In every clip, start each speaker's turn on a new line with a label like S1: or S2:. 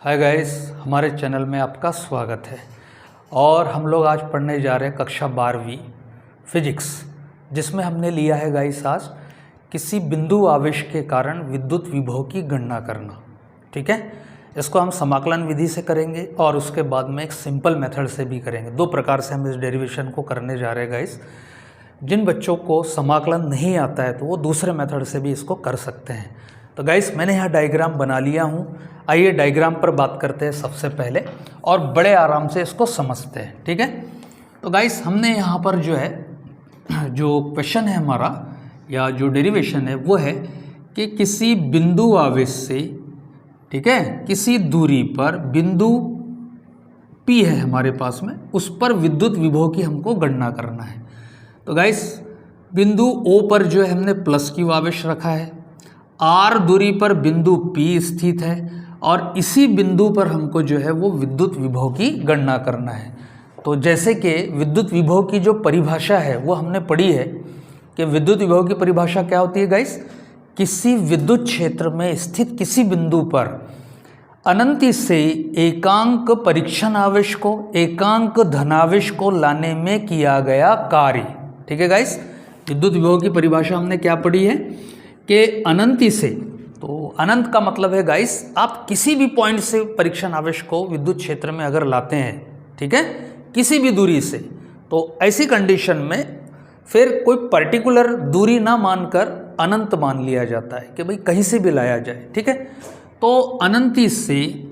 S1: Hi guys, हमारे channel में आपका स्वागत है। और हम लोग आज पढ़ने जा रहे हैं कक्षा 12वीं फिजिक्स, जिसमें हमने लिया है गाइस आज किसी बिंदु आवेश के कारण विद्युत विभव की गणना करना। ठीक है, इसको हम समाकलन विधि से करेंगे और उसके बाद में एक सिंपल मेथड से भी करेंगे। दो प्रकार से हम इस डेरिवेशन को करने जा रहे हैं गाइस। जिन बच्चों को समाकलन नहीं आता है तो वो दूसरे मेथड से भी इसको कर सकते हैं। तो गाइस, मैंने यहाँ डायग्राम बना लिया हूँ। आइए डायग्राम पर बात करते हैं सबसे पहले और बड़े आराम से इसको समझते हैं। ठीक है, तो गाइस हमने यहाँ पर जो क्वेश्चन है हमारा या जो डेरिवेशन है वो है कि किसी बिंदु आवेश से, ठीक है, किसी दूरी पर बिंदु P है हमारे पास में, उस पर विद्युत विभव की हमको गणना करना है। तो गाइस बिंदु O पर जो है हमने प्लस Q आवेश रखा है, R दूरी पर बिंदु P स्थित है और इसी बिंदु पर हमको जो है वो विद्युत विभव की गणना करना है। तो जैसे कि विद्युत विभव की जो परिभाषा है वो हमने पढ़ी है कि विद्युत विभव की परिभाषा क्या होती है गाइस, किसी विद्युत क्षेत्र में स्थित किसी बिंदु पर अनंति से एकांक परीक्षण आवेश को एकांक धनावेश को लाने में किया गया कार्य। ठीक है गाइस, विद्युत विभव की परिभाषा हमने क्या पढ़ी है कि अनंति से, तो अनंत का मतलब है गाइस आप किसी भी पॉइंट से परीक्षण आवेश को विद्युत क्षेत्र में अगर लाते हैं, ठीक है, किसी भी दूरी से, तो ऐसी कंडीशन में फिर कोई पर्टिकुलर दूरी ना मानकर अनंत मान लिया जाता है कि भाई कहीं से भी लाया जाए। ठीक है, तो अनंति से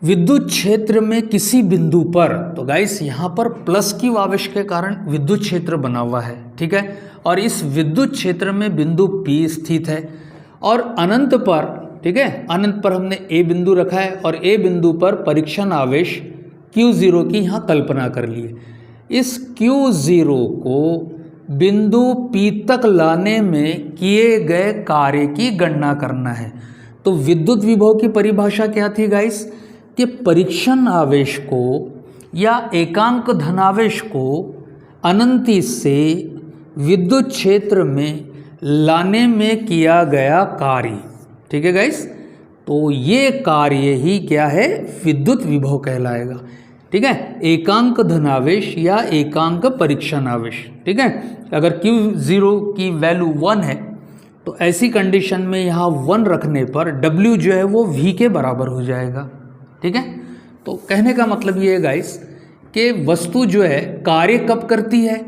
S1: विद्युत क्षेत्र में किसी बिंदु पर, तो गाइस यहाँ पर प्लस Q आवेश के कारण विद्युत क्षेत्र बना हुआ है। ठीक है, और इस विद्युत क्षेत्र में बिंदु P स्थित है और अनंत पर, ठीक है, अनंत पर हमने A बिंदु रखा है और A बिंदु पर परीक्षण आवेश Q0 की यहाँ कल्पना कर ली है। इस Q0 को बिंदु P तक लाने में किए गए कार्य की गणना करना है। तो विद्युत विभव की परिभाषा क्या थी गाइस कि परीक्षण आवेश को या एकांक धनावेश को अनंति से विद्युत क्षेत्र में लाने में किया गया कार्य। ठीक है गाइस, तो ये कार्य ही क्या है, विद्युत विभव कहलाएगा। ठीक है, एकांक धनावेश या एकांक परीक्षण आवेश। ठीक है, अगर Q0 की वैल्यू 1 है तो ऐसी कंडीशन में यहाँ 1 रखने पर W जो है वो V के बराबर हो जाएगा। ठीक है, तो कहने का मतलब ये है गाइस कि वस्तु जो है कार्य कब करती है।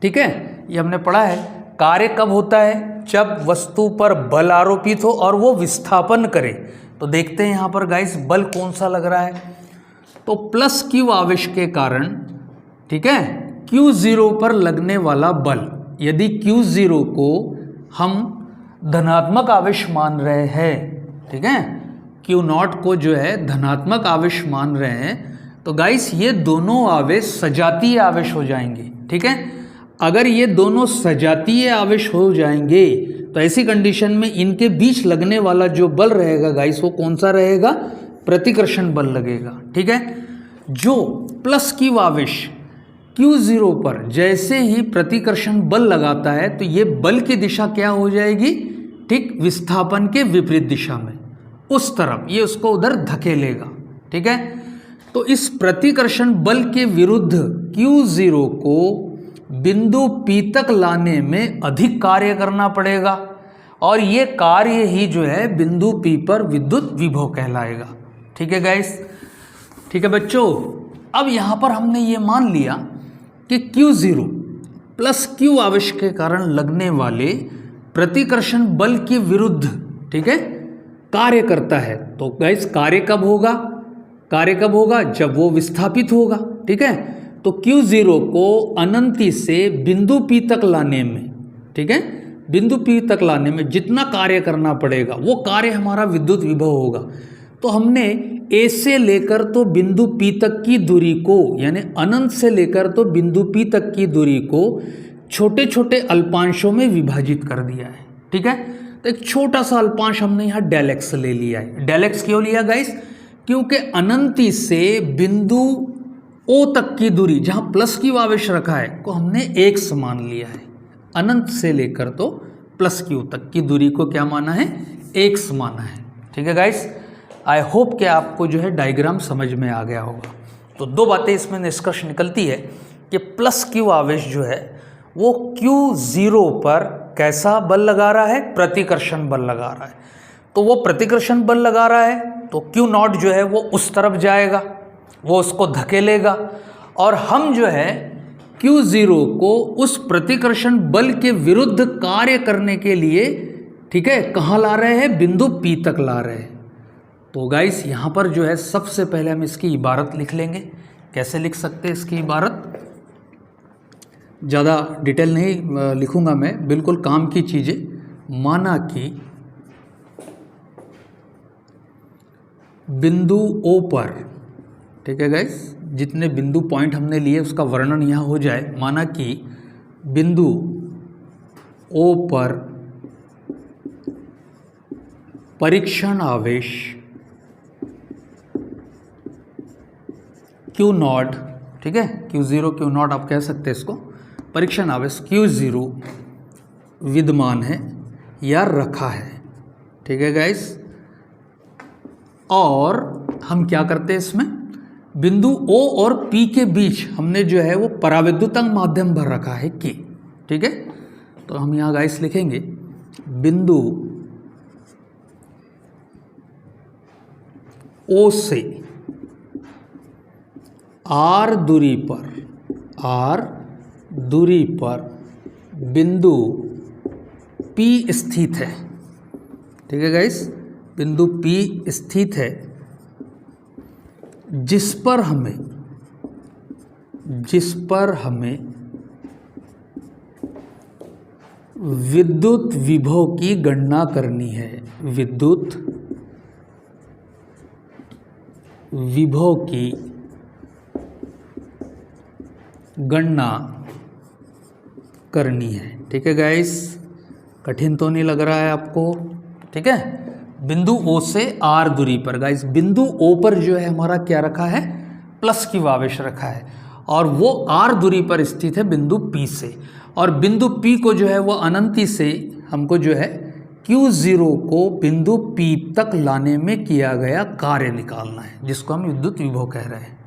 S1: ठीक है, ये हमने पढ़ा है, कार्य कब होता है, जब वस्तु पर बल आरोपित हो और वो विस्थापन करे। तो देखते हैं यहाँ पर गाइस बल कौन सा लग रहा है, तो प्लस Q आवेश के कारण, ठीक है, Q0 पर लगने वाला बल, यदि Q0 को हम धनात्मक आवेश मान रहे हैं, ठीक है, Q0 को जो है धनात्मक आवेश मान रहे हैं, तो गाइस ये दोनों आवेश सजातीय आवेश हो जाएंगे। ठीक है, अगर ये दोनों सजातीय आवेश हो जाएंगे तो ऐसी कंडीशन में इनके बीच लगने वाला जो बल रहेगा गाइस वो कौन सा रहेगा, प्रतिकर्षण बल लगेगा। ठीक है, जो प्लस Q आवेश Q0 पर जैसे ही प्रतिकर्षण बल लगाता है तो ये बल की दिशा क्या हो जाएगी, ठीक विस्थापन के विपरीत दिशा में, उस तरफ ये उसको उधर धकेलेगा। ठीक है, तो इस प्रतिकर्षण बल के विरुद्ध Q0 को बिंदु P तक लाने में अधिक कार्य करना पड़ेगा और ये कार्य ही जो है बिंदु P पर विद्युत विभव कहलाएगा। ठीक है गाइस, ठीक है बच्चों, अब यहाँ पर हमने ये मान लिया कि Q0 प्लस Q आवेश के कारण लगने वाले प्रतिकर्षण बल के विरुद्ध, ठीक है, कार्य करता है। तो गाइस कार्य कब होगा, कार्य कब होगा, जब वो विस्थापित होगा। ठीक है, तो Q0 को अनंति से बिंदु P तक लाने में, ठीक है, बिंदु P तक लाने में जितना कार्य करना पड़ेगा वो कार्य हमारा विद्युत विभव होगा। तो हमने A से लेकर तो बिंदु P तक की दूरी को, यानी अनंत से लेकर तो बिंदु P तक की दूरी को छोटे छोटे अल्पांशों में विभाजित कर दिया है। ठीक है, तो एक छोटा सा अल्पांश हमने यहाँ डेल x ले लिया है। डेल x क्यों लिया गाइस, क्योंकि अनंति से बिंदु O तक की दूरी जहाँ प्लस Q आवेश रखा है को हमने x मान लिया है। अनंत से लेकर तो प्लस Q तक की दूरी को क्या माना है, x माना है। ठीक है गाइस, आई होप कि आपको जो है डायग्राम समझ में आ गया होगा। तो दो बातें इसमें निष्कर्ष निकलती है कि प्लस क्यू आवेश जो है वो Q0 पर कैसा बल लगा रहा है, प्रतिकर्षण बल लगा रहा है। तो वो प्रतिकर्षण बल लगा रहा है तो Q0 जो है वो उस तरफ जाएगा, वो उसको धकेलेगा, और हम जो है Q0 को उस प्रतिकर्षण बल के विरुद्ध कार्य करने के लिए, ठीक है, कहाँ ला रहे हैं, बिंदु P तक ला रहे हैं। तो गाइस यहाँ पर जो है सबसे पहले हम इसकी इबारत लिख लेंगे। कैसे लिख सकते हैं इसकी इबारत, ज़्यादा डिटेल नहीं लिखूंगा मैं, बिल्कुल काम की चीज़ें। माना कि बिंदु O पर, ठीक है गाइस, जितने बिंदु पॉइंट हमने लिए उसका वर्णन यहाँ हो जाए। माना कि बिंदु O पर परीक्षण आवेश Q0, ठीक है, Q0 Q0 आप कह सकते हैं इसको, परीक्षण आवेश Q0 विद्यमान है या रखा है, ठीक है गाइस। और हम क्या करते हैं इसमें, बिंदु O और P के बीच हमने जो है वो पराविद्युतंग माध्यम भर रखा है K, ठीक है। तो हम यहाँ गाइस लिखेंगे बिंदु O से R दूरी पर बिंदु P स्थित है, ठीक है गाइस, बिंदु P स्थित है, जिस पर हमें विद्युत विभव की गणना करनी है, विद्युत विभव की गणना करनी है, ठीक है गाइस। कठिन तो नहीं लग रहा है आपको, ठीक है। बिंदु O से R दूरी पर गाइस, बिंदु O पर जो है हमारा क्या रखा है, प्लस Q आवेश रखा है, और वो R दूरी पर स्थित है बिंदु P से, और बिंदु P को जो है वो अनंती से हमको जो है Q0 को बिंदु P तक लाने में किया गया कार्य निकालना है, जिसको हम विद्युत विभव कह रहे हैं।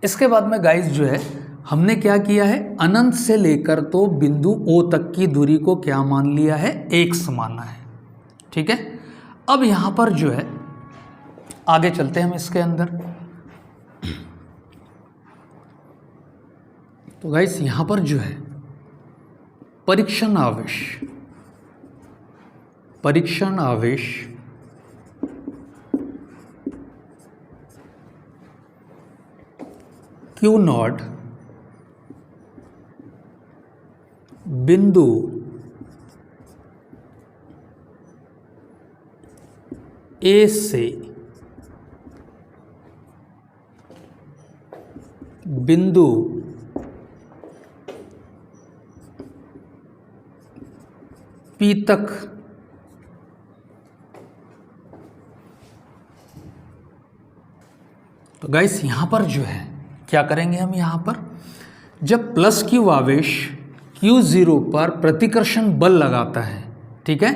S1: इसके बाद में गाइस जो है हमने क्या किया है, अनंत से लेकर तो बिंदु O तक की दूरी को क्या मान लिया है, 1 माना है, ठीक है। अब यहाँ पर जो है आगे चलते हैं हम इसके अंदर। तो गाइस यहाँ पर जो है परीक्षण आवेश Q0 बिंदु A से बिंदु P तक तो गाइस यहाँ पर जो है क्या करेंगे हम, यहाँ पर जब प्लस Q आवेश Q0 पर प्रतिकर्षण बल लगाता है, ठीक है,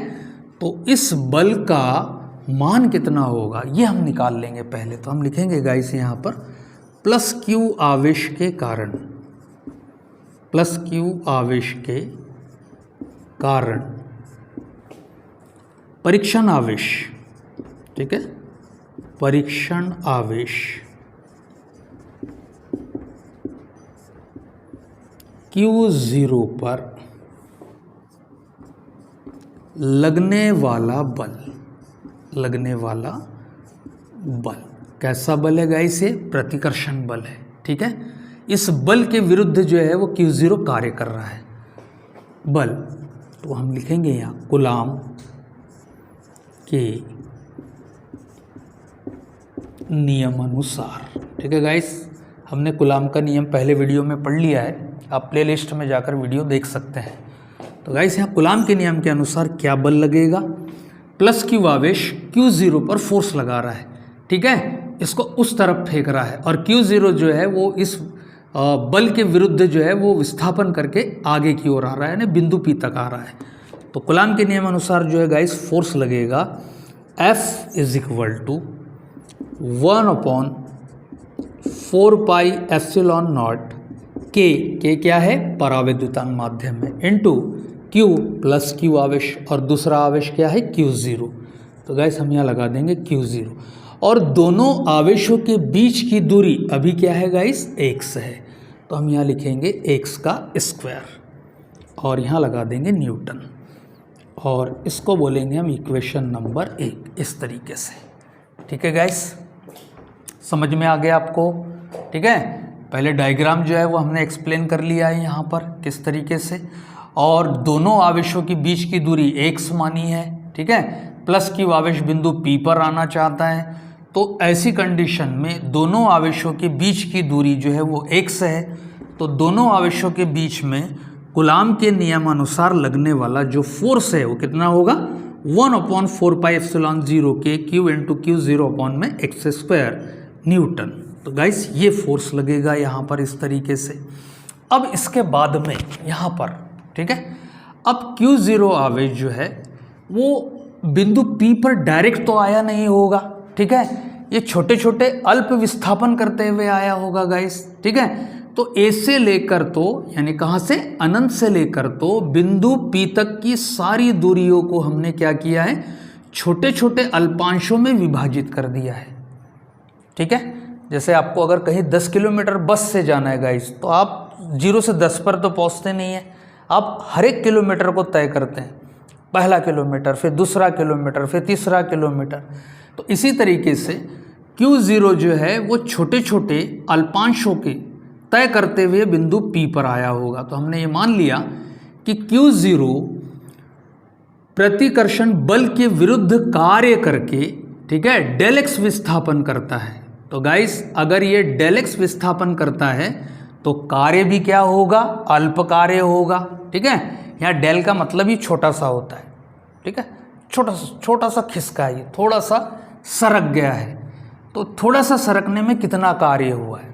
S1: तो इस बल का मान कितना होगा ये हम निकाल लेंगे। पहले तो हम लिखेंगे गाइस यहाँ पर प्लस Q आवेश के कारण, प्लस Q आवेश के कारण परीक्षण आवेश, ठीक है, परीक्षण आवेश Q0 पर लगने वाला बल कैसा बल है गाइस, ये प्रतिकर्षण बल है, ठीक है। इस बल के विरुद्ध जो है वो Q0 कार्य कर रहा है बल, तो हम लिखेंगे यहाँ कूलाम के नियम अनुसार, ठीक है गाइस। हमने कूलाम का नियम पहले वीडियो में पढ़ लिया है, आप प्लेलिस्ट में जाकर वीडियो देख सकते हैं। तो गाइस यहाँ कूलाम के नियम के अनुसार क्या बल लगेगा, प्लस Q आवेश Q0 पर फोर्स लगा रहा है, ठीक है, इसको उस तरफ फेंक रहा है, और Q0 जो है वो इस बल के विरुद्ध जो है वो विस्थापन करके आगे की ओर आ रहा है, यानी बिंदु P तक आ रहा है। तो कूलाम के नियम अनुसार जो है गाइस फोर्स लगेगा F इज इक्वल टू 1/4πε0 के क्या है, परावैद्युतांक माध्यम में, इनटू Q प्लस Q आवेश और दूसरा आवेश क्या है Q0। तो गाइस हम यहाँ लगा देंगे Q0 और दोनों आवेशों के बीच की दूरी अभी क्या है गाइस, x है। तो हम यहाँ लिखेंगे x का स्क्वायर और यहाँ लगा देंगे न्यूटन और इसको बोलेंगे हम इक्वेशन नंबर 1 इस तरीके से। ठीक है गाइस, समझ में आ गया आपको? ठीक है, पहले डायग्राम जो है वो हमने एक्सप्लेन कर लिया है यहाँ पर किस तरीके से, और दोनों आवेशों के बीच की दूरी x मानी है। ठीक है, प्लस Q आवेश बिंदु P पर आना चाहता है, तो ऐसी कंडीशन में दोनों आवेशों के बीच की दूरी जो है वो x है। तो दोनों आवेशों के बीच में कूलाम के नियमानुसार लगने वाला जो फोर्स है वो कितना होगा, 1/4πε0 के Q इंटू Q0/x² न्यूटन। तो गाइस ये फोर्स लगेगा यहाँ पर इस तरीके से। अब इसके बाद में यहाँ पर, ठीक है, अब Q0 आवेश जो है वो बिंदु P पर डायरेक्ट तो आया नहीं होगा। ठीक है, ये छोटे छोटे अल्प विस्थापन करते हुए आया होगा गाइस। ठीक है, तो A से लेकर, तो यानी कहाँ से, अनंत से लेकर तो बिंदु P तक की सारी दूरियों को हमने क्या किया है, छोटे छोटे अल्पांशों में विभाजित कर दिया है। ठीक है, जैसे आपको अगर कहीं 10 किलोमीटर बस से जाना है गाइस, तो आप 0 से 10 पर तो पहुंचते नहीं है, आप हर एक किलोमीटर को तय करते हैं, पहला किलोमीटर, फिर दूसरा किलोमीटर, फिर तीसरा किलोमीटर। तो इसी तरीके से Q0 जो है वो छोटे छोटे अल्पांशों के तय करते हुए बिंदु P पर आया होगा। तो हमने ये मान लिया कि Q0 प्रतिकर्षण बल के विरुद्ध कार्य करके, ठीक है, डेल x विस्थापन करता है। तो गाइस अगर ये डेल x विस्थापन करता है तो कार्य भी क्या होगा, अल्प कार्य होगा। ठीक है, यहाँ डेल का मतलब ही छोटा सा होता है। ठीक है, छोटा सा खिसका है, थोड़ा सा सरक गया है, तो थोड़ा सा सरकने में कितना कार्य हुआ है,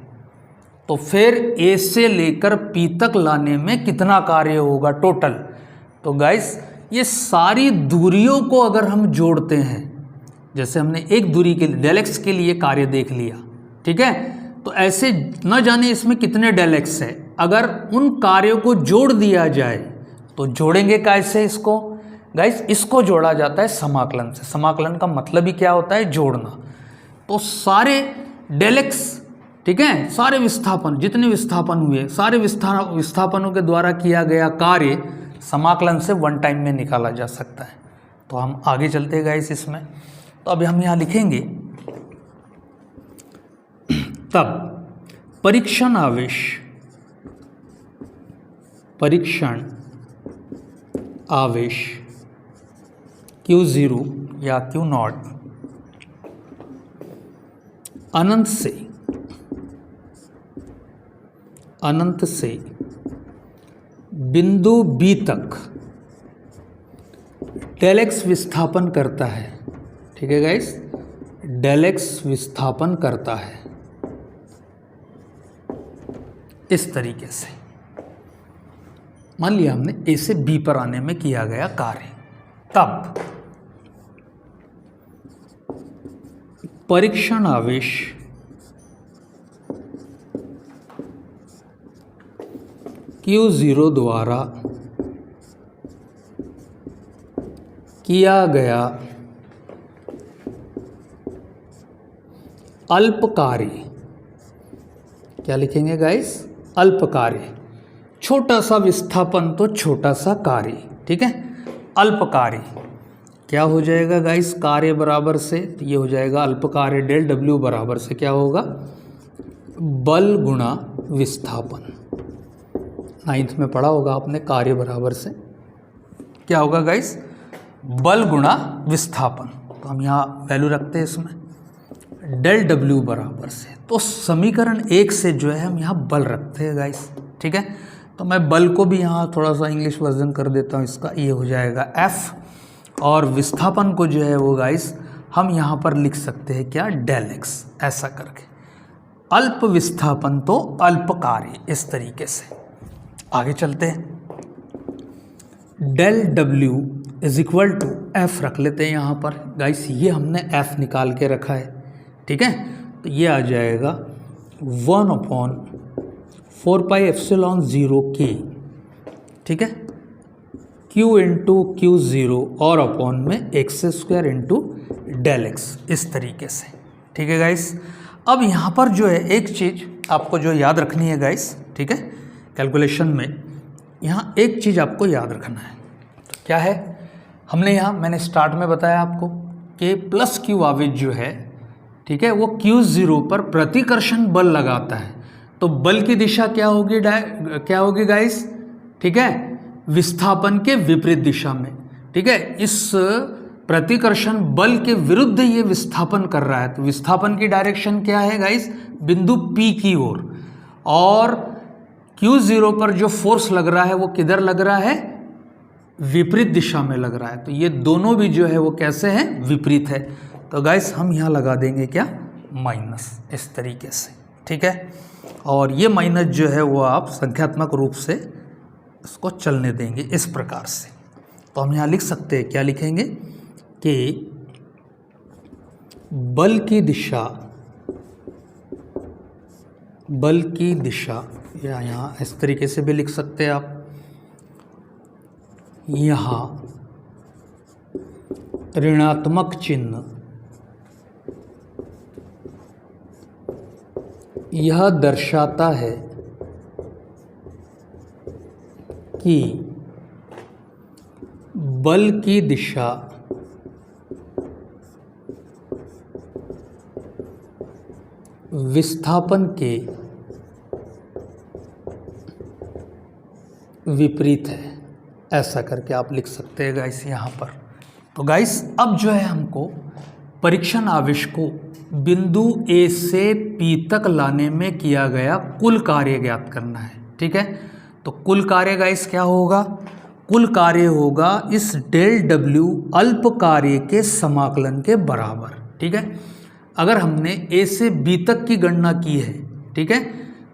S1: तो फिर A से लेकर P तक लाने में कितना कार्य होगा टोटल। तो गाइस ये सारी दूरियों को अगर हम जोड़ते हैं, जैसे हमने एक दूरी के डेल x के लिए कार्य देख लिया, ठीक है, तो ऐसे न जाने इसमें कितने डेल x है, अगर उन कार्यों को जोड़ दिया जाए तो जोड़ेंगे कैसे इसको गाइस, इसको जोड़ा जाता है समाकलन से। समाकलन का मतलब ही क्या होता है, जोड़ना। तो सारे डेल x, ठीक है, सारे विस्थापन, जितने विस्थापन हुए, सारे विस्थापनों के द्वारा किया गया कार्य समाकलन से वन टाइम में निकाला जा सकता है। तो हम आगे चलते गाइस इसमें। तो अभी हम यहाँ लिखेंगे, तब परीक्षण आवेश Q0 या Q0 अनंत से बिंदु B तक डेल x विस्थापन करता है। ठीक है गाइस, डेल x विस्थापन करता है इस तरीके से। मान लिया हमने A से B पर आने में किया गया कार्य, तब परीक्षण आवेश Q0 द्वारा किया गया अल्प कार्य, क्या लिखेंगे गाइस, अल्प कार्य, छोटा सा विस्थापन तो छोटा सा कार्य। ठीक है, अल्प कार्य क्या हो जाएगा गाइस, कार्य बराबर से, तो ये हो जाएगा अल्प कार्य डेल W बराबर से क्या होगा, बल गुणा विस्थापन। 9th में पढ़ा होगा आपने, कार्य बराबर से क्या होगा गाइस, बल गुणा विस्थापन। तो हम यहाँ वैल्यू रखते हैं इसमें डेल W बराबर से। तो समीकरण 1 से जो है हम यहाँ बल रखते हैं गाइस। ठीक है, तो मैं बल को भी यहाँ थोड़ा सा इंग्लिश वर्जन कर देता हूँ इसका, ये हो जाएगा F, और विस्थापन को जो है वो गाइस हम यहाँ पर लिख सकते हैं क्या, डेल x, ऐसा करके। अल्प विस्थापन तो अल्प कार्य, इस तरीके से। आगे चलते हैं, del W is equal to F रख लेते हैं यहाँ पर गाइस, ये हमने F निकाल के रखा है। ठीक है। तो ये आ जाएगा 1/4πε0k, ठीक है, Q इंटू Q0 और अपॉन में x² इंटू डेल एक्स, इस तरीके से, ठीक है गाइस। अब यहाँ पर जो है एक चीज़ आपको जो याद रखनी है गाइस, ठीक है, कैलकुलेशन में यहाँ एक चीज़ आपको याद रखना है। तो क्या है, हमने यहाँ मैंने स्टार्ट में बताया आपको कि प्लस Q आवेश जो है, ठीक है, वो Q0 पर प्रतिकर्षण बल लगाता है। तो बल की दिशा क्या होगी गाइस, ठीक है, विस्थापन के विपरीत दिशा में, ठीक है। इस प्रतिकर्षण बल के विरुद्ध ये विस्थापन कर रहा है। तो विस्थापन की डायरेक्शन क्या है गाइस, बिंदु P की ओर, और Q0 पर जो फोर्स लग रहा है वो किधर लग रहा है, विपरीत दिशा में लग रहा है। तो ये दोनों भी जो है वो कैसे हैं, विपरीत है। तो गाइस हम यहाँ लगा देंगे क्या, माइनस, इस तरीके से, ठीक है। और ये माइनस जो है वो आप संख्यात्मक रूप से इसको चलने देंगे इस प्रकार से। तो हम यहाँ लिख सकते हैं, क्या लिखेंगे कि बल की दिशा या यहाँ इस तरीके से भी लिख सकते हैं आप, यहाँ ऋणात्मक चिन्ह यह दर्शाता है कि बल की दिशा विस्थापन के विपरीत है, ऐसा करके आप लिख सकते हैं गाइस यहाँ पर। तो गाइस अब जो है हमको परीक्षण आवेश को बिंदु A से P तक लाने में किया गया कुल कार्य ज्ञात करना है, ठीक है। तो कुल कार्य गाइस क्या होगा, कुल कार्य होगा इस डेल W अल्प कार्य के समाकलन के बराबर, ठीक है। अगर हमने A से B तक की गणना की है, ठीक है,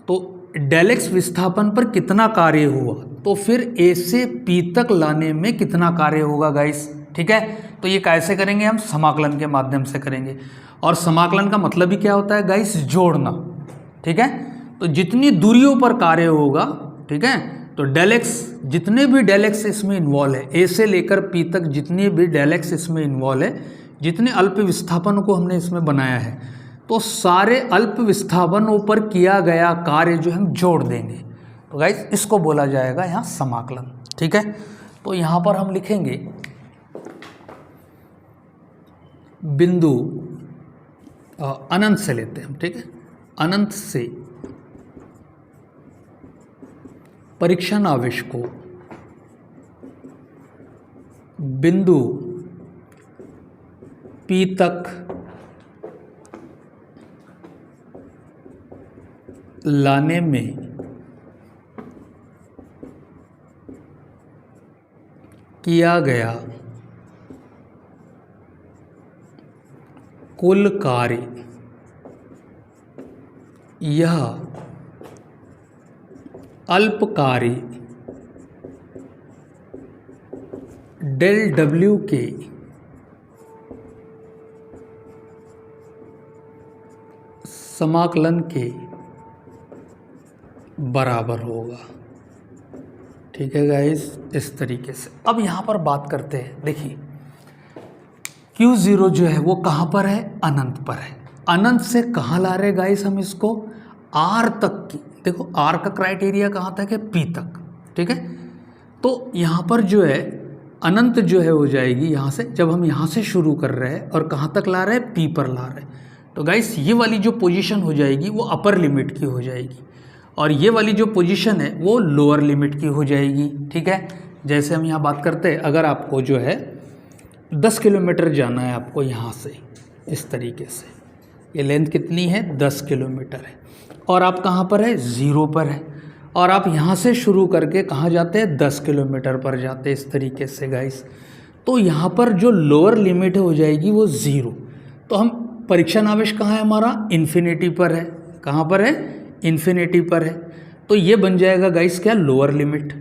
S1: तो डेल एक्स विस्थापन पर कितना कार्य हुआ, तो फिर A से P तक लाने में कितना कार्य होगा गाइस, ठीक है। तो ये कैसे करेंगे, हम समाकलन के माध्यम से करेंगे। और समाकलन का मतलब ही क्या होता है गाइस, जोड़ना, ठीक है। तो जितनी दूरियों पर कार्य होगा, ठीक है, तो डेल एक्स, जितने भी डेल एक्स इसमें इन्वॉल्व है, A से लेकर P तक जितनी भी डेल एक्स इसमें इन्वॉल्व है, जितने अल्प विस्थापन को हमने इसमें बनाया है, तो सारे अल्प विस्थापनों पर किया गया कार्य जो हम जोड़ देंगे। तो गाइस इसको बोला जाएगा यहाँ समाकलन, ठीक है। तो यहाँ पर हम लिखेंगे बिंदु अनंत से लेते हैं हम, ठीक है, अनंत से परीक्षण आवेश को बिंदु P तक लाने में किया गया कुल कार्य यह अल्प कार्य डेल W के समाकलन के बराबर होगा, ठीक है गाइस, इस तरीके से। अब यहाँ पर बात करते हैं, देखिए Q0 जो है वो कहाँ पर है, अनंत पर है। अनंत से कहाँ ला रहे गाइस हम इसको, R तक की। देखो R का क्राइटेरिया कहाँ तक है, P तक, ठीक है। तो यहाँ पर जो है अनंत जो है हो जाएगी यहाँ से, जब हम यहाँ से शुरू कर रहे हैं और कहाँ तक ला रहे हैं, P पर ला रहे हैं। तो गाइस ये वाली जो पोजीशन हो जाएगी वो अपर लिमिट की हो जाएगी, और ये वाली जो पोजीशन है वो लोअर लिमिट की हो जाएगी, ठीक है। जैसे हम यहाँ बात करते हैं, अगर आपको जो है 10 किलोमीटर जाना है आपको यहाँ से, इस तरीके से, ये लेंथ कितनी है, 10 किलोमीटर है, और आप कहाँ पर है, 0 पर है, और आप यहाँ से शुरू करके कहाँ जाते हैं, 10 किलोमीटर पर जाते हैं, इस तरीके से गाइस। तो यहाँ पर जो लोअर लिमिट हो जाएगी वो 0। तो हम परीक्षण आवेश कहाँ है हमारा, इन्फिनिटी पर है। कहाँ पर है, इन्फिनिटी पर है। तो ये बन जाएगा गाइस क्या, लोअर लिमिट।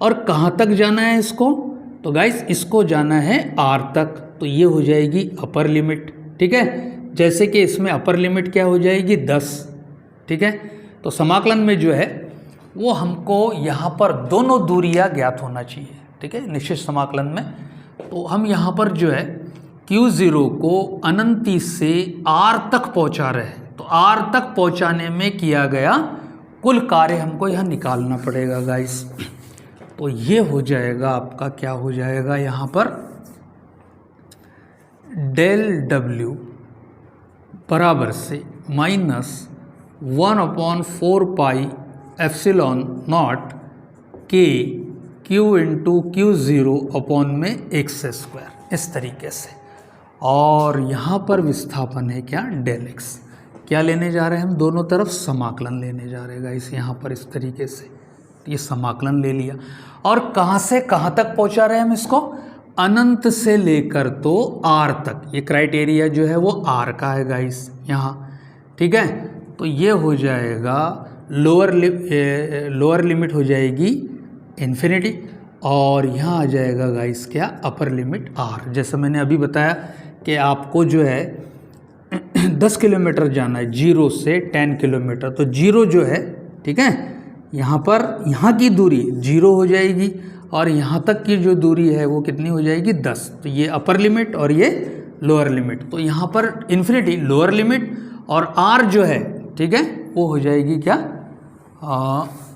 S1: और कहाँ तक जाना है इसको, तो गाइस इसको जाना है R तक, तो ये हो जाएगी अपर लिमिट, ठीक है। जैसे कि इसमें अपर लिमिट क्या हो जाएगी 10, ठीक है। तो समाकलन में जो है वो हमको यहाँ पर दोनों दूरियाँ ज्ञात होना चाहिए, ठीक है, निश्चित समाकलन में। तो हम यहाँ पर जो है Q0 को अनंती से R तक पहुँचा रहे हैं, तो R तक पहुँचाने में किया गया कुल कार्य हमको यहाँ निकालना पड़ेगा गाइस। तो ये हो जाएगा आपका, क्या हो जाएगा यहाँ पर, डेल W बराबर से -1/4πε0 K Q into Q0 upon में x², इस तरीके से। और यहाँ पर विस्थापन है क्या, डेल x। क्या लेने जा रहे हैं हम, दोनों तरफ समाकलन लेने जा रहे हैं गाइस, यहाँ पर इस तरीके से। ये समाकलन ले लिया और कहाँ से कहाँ तक पहुँचा रहे हैं हम इसको, अनंत से लेकर तो R तक। ये क्राइटेरिया जो है वो R का है गाइस यहाँ, ठीक है। तो ये हो जाएगा लोअर लिमिट हो जाएगी इन्फिनिटी, और यहाँ आ जाएगा गाइस क्या, अपर लिमिट R। जैसे मैंने अभी बताया कि आपको जो है 10 किलोमीटर जाना है 0 से 10 किलोमीटर, तो 0 जो है, ठीक है, यहाँ पर यहाँ की दूरी 0 हो जाएगी और यहाँ तक की जो दूरी है वो कितनी हो जाएगी 10। तो ये अपर लिमिट और ये लोअर लिमिट। तो यहाँ पर इन्फिनिटी लोअर लिमिट और R जो है, ठीक है, वो हो जाएगी क्या,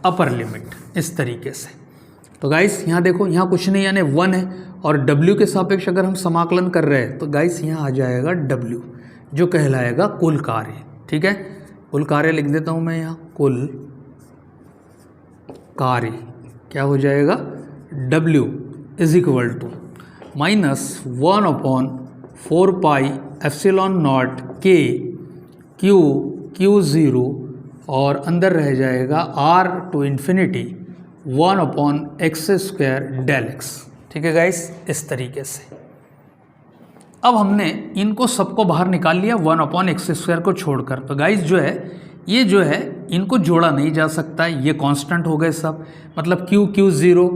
S1: अपर लिमिट, इस तरीके से। तो गाइस यहाँ देखो, यहाँ कुछ नहीं यानी 1 है, और W के सापेक्ष अगर हम समाकलन कर रहे हैं तो गाइस यहाँ आ जाएगा W, जो कहलाएगा कुल कार्य, ठीक है। कुल कार्य लिख देता हूँ मैं यहाँ, कुल कार्य क्या हो जाएगा, W is equal to -1/4πε0 K Q0 और अंदर रह जाएगा R to infinity 1/x² del x, ठीक है गाइस, इस तरीके से। अब हमने इनको सबको बाहर निकाल लिया 1/x² को छोड़कर। तो गाइस जो है ये जो है इनको जोड़ा नहीं जा सकता, ये कांस्टेंट हो गए सब, मतलब Q0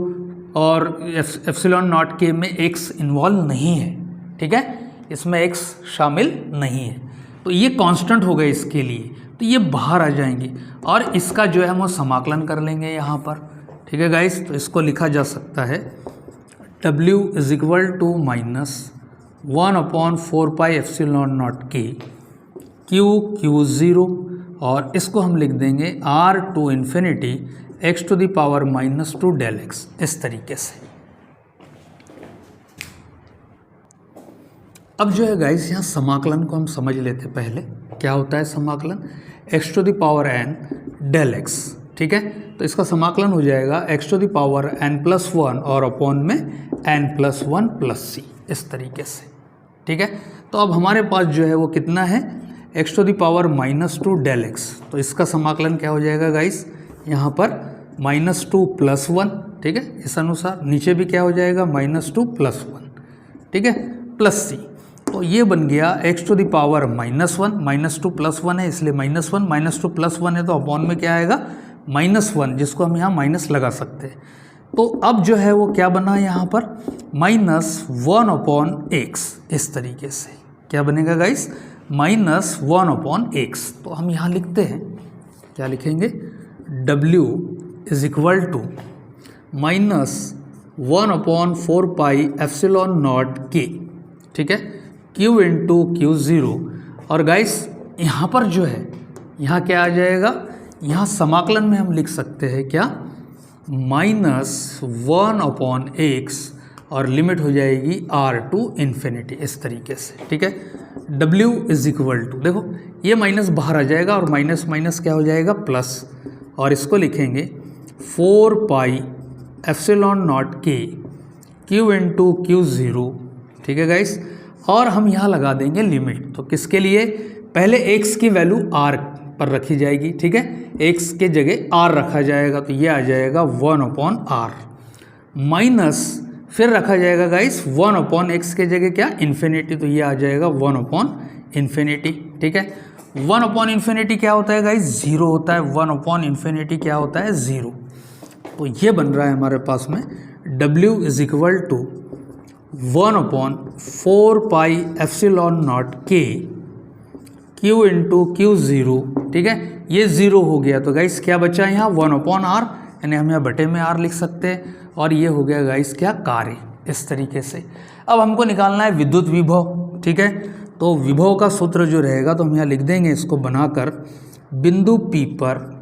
S1: और ε0 के में x इन्वॉल्व नहीं है, ठीक है, इसमें x शामिल नहीं है, तो ये कांस्टेंट हो गए इसके लिए, तो ये बाहर आ जाएंगे और इसका जो है हम वो समाकलन कर लेंगे यहाँ पर, ठीक है गाइस। तो इसको लिखा जा सकता है W is equal to -1/4πε0 K Q0 और इसको हम लिख देंगे R to infinity x⁻⁻2 del x, इस तरीके से। अब जो है गाइस यहाँ समाकलन को हम समझ लेते पहले, क्या होता है समाकलन, x⁻n डेल x, ठीक है। तो इसका समाकलन हो जाएगा x⁻n+1 और अपॉन में n+1+c, इस तरीके से, ठीक है। तो अब हमारे पास जो है वो कितना है, x⁻⁻2 डेल x। तो इसका समाकलन क्या हो जाएगा गाइस, यहाँ पर -2+1, ठीक है, इस अनुसार। नीचे भी क्या हो जाएगा, -2+1, ठीक है, प्लस c। तो ये बन गया x⁻−1, -2+1 है इसलिए -1, -2+1 है तो अपॉन में क्या आएगा, -1, जिसको हम यहाँ माइनस लगा सकते हैं। तो अब जो है वो क्या बना यहाँ पर, -1/x, इस तरीके से। क्या बनेगा गाइस, -1/x। तो हम यहाँ लिखते हैं, क्या लिखेंगे, W is equal to -1/4πε0 K, ठीक है, Q इंटू Q0। और गाइस यहाँ पर जो है, यहाँ क्या आ जाएगा, यहाँ समाकलन में हम लिख सकते हैं क्या, -1/x और लिमिट हो जाएगी R टू इन्फिनिटी, इस तरीके से, ठीक है। W इज इक्वल टू, देखो ये माइनस बाहर आ जाएगा और माइनस माइनस क्या हो जाएगा, प्लस, और इसको लिखेंगे 4πε0 K Q इंटू Q0, ठीक है गाइस। और हम यहाँ लगा देंगे लिमिट, तो किसके लिए, पहले x की वैल्यू R पर रखी जाएगी, ठीक है, x के जगह R रखा जाएगा, तो ये आ जाएगा 1/R, माइनस फिर रखा जाएगा गाइस 1/x के जगह क्या, इन्फिनिटी, तो ये आ जाएगा 1/∞, ठीक है। 1/∞ क्या होता है गाइस, 0 होता है, 1/∞ क्या होता है, 0। तो ये बन रहा है हमारे पास में W is equal to 1/4πε0 K Q into Q zero, ठीक है, ये ज़ीरो हो गया। तो गाइस क्या बचा यहाँ 1/r, यानी हम यहाँ बटे में r लिख सकते हैं। और ये हो गया गाइस क्या कार्य, इस तरीके से। अब हमको निकालना है विद्युत विभव, ठीक है। तो विभव का सूत्र जो रहेगा तो हम यहाँ लिख देंगे इसको बनाकर, बिंदु P पर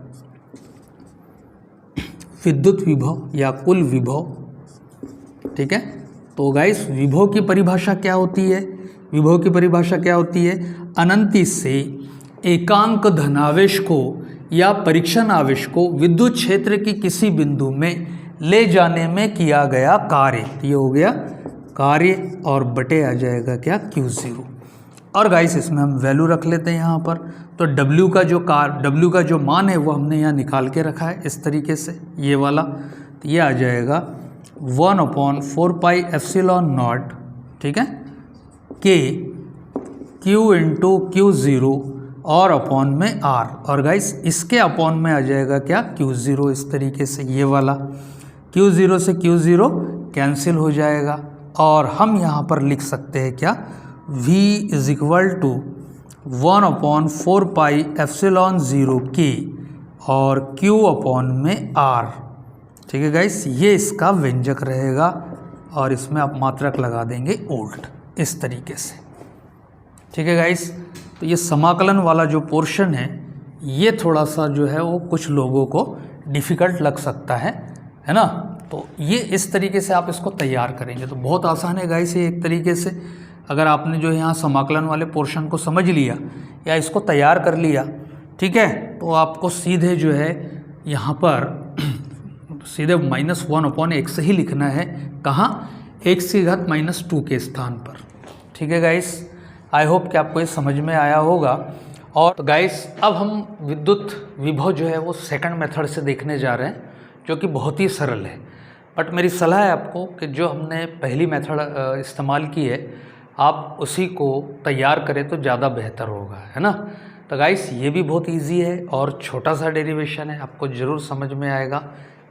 S1: विद्युत विभव या कुल विभव, ठीक है। तो गाइस विभव की परिभाषा क्या होती है? विभव की परिभाषा क्या होती है? अनंति से एकांक धनावेश को या परीक्षण आवेश को विद्युत क्षेत्र की किसी बिंदु में ले जाने में किया गया कार्य। ये हो गया कार्य और बटे आ जाएगा क्या Q0। और गाइस इसमें हम वैल्यू रख लेते हैं यहाँ पर। तो W का जो मान है वो हमने यहाँ निकाल के रखा है इस तरीके से, ये वाला। तो ये आ जाएगा 1/4πε0, ठीक है, K Q इंटू Q0 और अपॉन में R। और गाइस इसके अपॉन में आ जाएगा क्या Q0, इस तरीके से, ये वाला। Q0 से Q0 कैंसिल हो जाएगा और हम यहाँ पर लिख सकते हैं क्या, V is equal to 1/4πε0K और Q अपॉन में R, ठीक है गाइस। ये इसका व्यंजक रहेगा और इसमें आप मात्रक लगा देंगे उल्ट, इस तरीके से, ठीक है गाइस। तो ये समाकलन वाला जो पोर्शन है ये थोड़ा सा जो है वो कुछ लोगों को डिफ़िकल्ट लग सकता है ना। तो ये इस तरीके से आप इसको तैयार करेंगे तो बहुत आसान है गाइस ये एक तरीके से। अगर आपने जो यहाँ समाकलन वाले पोर्शन को समझ लिया या इसको तैयार कर लिया, ठीक है, तो आपको सीधे जो है यहाँ पर सीधे -1/x ही लिखना है। कहाँ? x⁻² के स्थान पर, ठीक है गाइस। आई होप कि आपको ये समझ में आया होगा। और गाइस अब हम विद्युत विभव जो है वो सेकंड मेथड से देखने जा रहे हैं, जो कि बहुत ही सरल है। बट मेरी सलाह है आपको कि जो हमने पहली मेथड इस्तेमाल की है आप उसी को तैयार करें तो ज़्यादा बेहतर होगा, है ना। तो गाइस ये भी बहुत इजी है और छोटा सा डेरिवेशन है, आपको ज़रूर समझ में आएगा।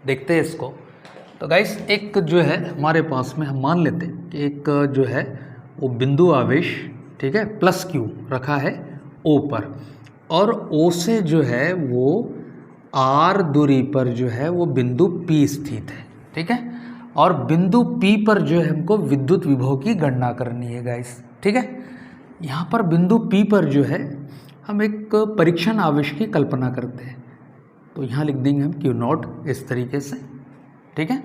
S1: देखते हैं इसको। तो गाइस एक जो है हमारे पास में हम मान लेते हैं कि एक जो है वो बिंदु आवेश, ठीक है, +Q रखा है O पर, और O से जो है वो R दूरी पर जो है वो बिंदु P स्थित है, ठीक है। और बिंदु P पर जो है हमको विद्युत विभव की गणना करनी है गाइस, ठीक है। यहाँ पर बिंदु P पर जो है हम एक परीक्षण आवेश की कल्पना करते हैं, तो यहाँ लिख देंगे हम Q0 इस तरीके से, ठीक है।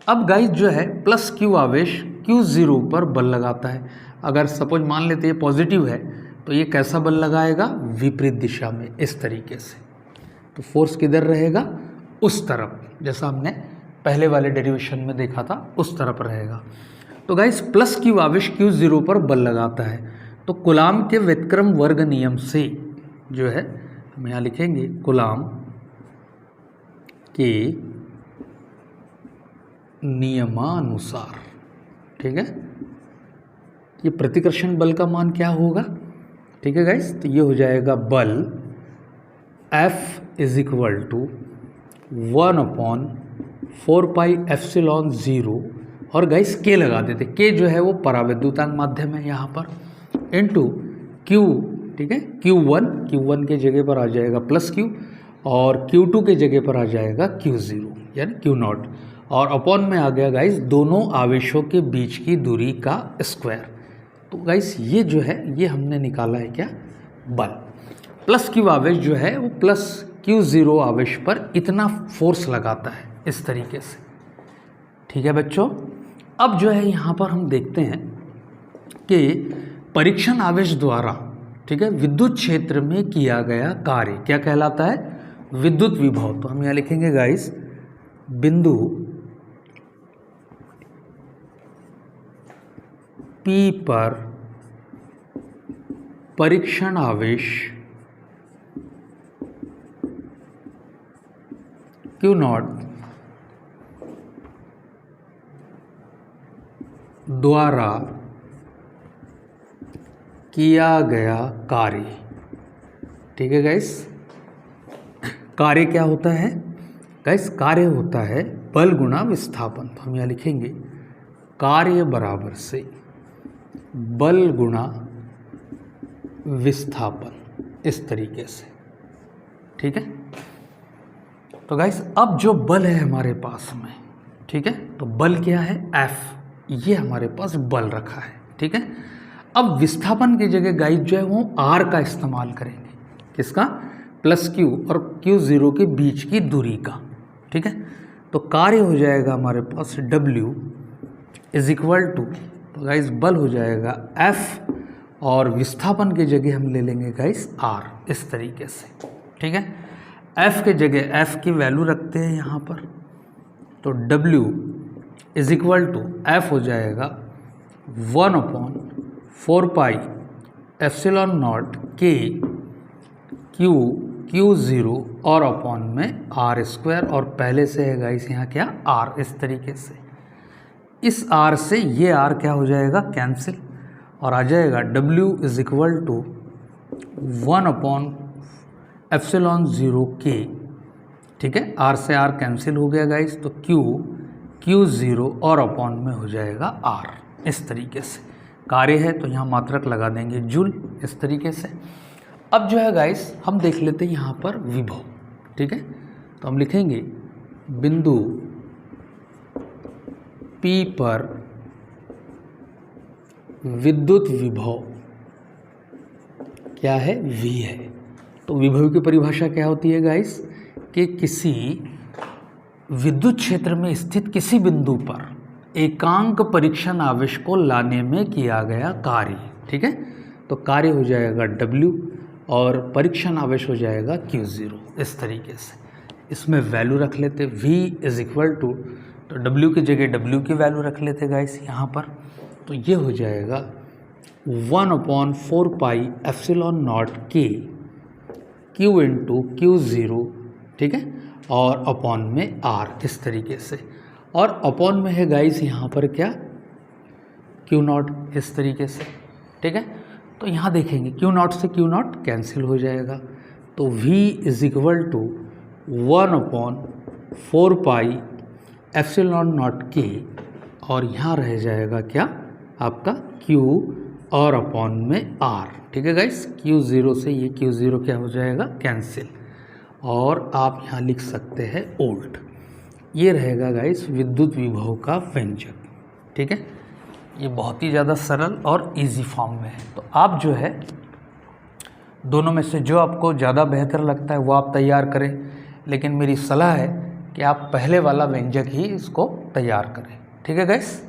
S1: अब गाइस जो है +Q आवेश Q0 पर बल लगाता है। अगर सपोज मान लेते हैं पॉजिटिव है तो ये कैसा बल लगाएगा? विपरीत दिशा में, इस तरीके से। तो फोर्स किधर रहेगा? उस तरफ, जैसा हमने पहले वाले डेरिवेशन में देखा था उस तरफ रहेगा। तो गाइस +Q आवेश Q0 पर बल लगाता है, तो कूलाम के व्युत्क्रम वर्ग नियम से जो है हम यहाँ लिखेंगे कूलाम के नियमानुसार, ठीक है, ये प्रतिकर्षण बल का मान क्या होगा? ठीक है गाइस, तो ये हो जाएगा बल F इज इक्वल टू 1/4πε0 और गाइस K लगा देते। K जो है वो परावैद्युतांक माध्यम है यहाँ पर, इनटू Q, ठीक है, Q1 के जगह पर आ जाएगा +Q और Q2 के जगह पर आ जाएगा Q0 यानी Q0, और अपॉन में आ गया गाइस दोनों आवेशों के बीच की दूरी का स्क्वायर। तो गाइस ये जो है ये हमने निकाला है क्या? बल। +Q आवेश जो है वो +Q0 आवेश पर इतना फोर्स लगाता है, इस तरीके से, ठीक है बच्चों। अब जो है यहाँ पर हम देखते हैं कि परीक्षण आवेश द्वारा, ठीक है, विद्युत क्षेत्र में किया गया कार्य क्या कहलाता है? विद्युत विभव। तो हम यहाँ लिखेंगे गाइस बिंदु P पर परीक्षण आवेश Q0 द्वारा किया गया कार्य, ठीक है गाइस। कार्य क्या होता है गाइस? कार्य होता है बल गुणा विस्थापन। तो हम यहाँ लिखेंगे कार्य बराबर से बल गुणा विस्थापन, इस तरीके से, ठीक है। तो गाइस अब जो बल है हमारे पास में, ठीक है, तो बल क्या है, F, ये हमारे पास बल रखा है, ठीक है। अब विस्थापन की जगह गाइस जो है वो R का इस्तेमाल करेंगे, किसका, प्लस Q और Q0 के बीच की दूरी का, ठीक है। तो कार्य हो जाएगा हमारे पास W इज इक्वल टू, तो गाइस बल हो जाएगा F और विस्थापन की जगह हम ले लेंगे गाइस R, इस तरीके से, ठीक है। F के जगह F की वैल्यू रखते हैं यहाँ पर, तो W is equal to F हो जाएगा 1/4 pi epsilon not K Q0 और अपॉन में R², और पहले से है गाइस यहाँ क्या, R, इस तरीके से। इस R से ये R क्या हो जाएगा, कैंसिल, और आ जाएगा W is equal to 1/ε0 K, ठीक है। R से R कैंसिल हो गया गाइस, तो Q0 और अपॉन में हो जाएगा R, इस तरीके से। कार्य है तो यहाँ मात्रक लगा देंगे जूल, इस तरीके से। अब जो है गाइस हम देख लेते हैं यहाँ पर विभव, ठीक है। तो हम लिखेंगे बिंदु P पर विद्युत विभव क्या है, V है। तो विभव की परिभाषा क्या होती है गाइस, कि किसी विद्युत क्षेत्र में स्थित किसी बिंदु पर एकांक परीक्षण आवेश को लाने में किया गया कार्य, ठीक है। तो कार्य हो जाएगा W और परीक्षण आवेश हो जाएगा Q0, इस तरीके से। इसमें वैल्यू रख लेते, V इज इक्वल टू, तो W की जगह W की वैल्यू रख लेते गाइस यहाँ पर, तो ये हो जाएगा 1/4 pi epsilon not K Q into Q0, ठीक है, और अपॉन में R, इस तरीके से। और अपॉन में है गाइस यहाँ पर क्या, Q0, इस तरीके से, ठीक है। तो यहाँ देखेंगे Q0 से Q0 कैंसिल हो जाएगा, तो V is equal to 1/4 pi epsilon not K, और यहाँ रह जाएगा क्या आपका Q और अपॉन में R, ठीक है गाइस। Q0 से ये Q0 क्या हो जाएगा, कैंसिल, और आप यहाँ लिख सकते हैं वोल्ट। ये रहेगा गाइस विद्युत विभव का व्यंजक, ठीक है। ये बहुत ही ज़्यादा सरल और इजी फॉर्म में है। तो आप जो है दोनों में से जो आपको ज़्यादा बेहतर लगता है वो आप तैयार करें, लेकिन मेरी सलाह है कि आप पहले वाला व्यंजक ही इसको तैयार करें, ठीक है गाइस।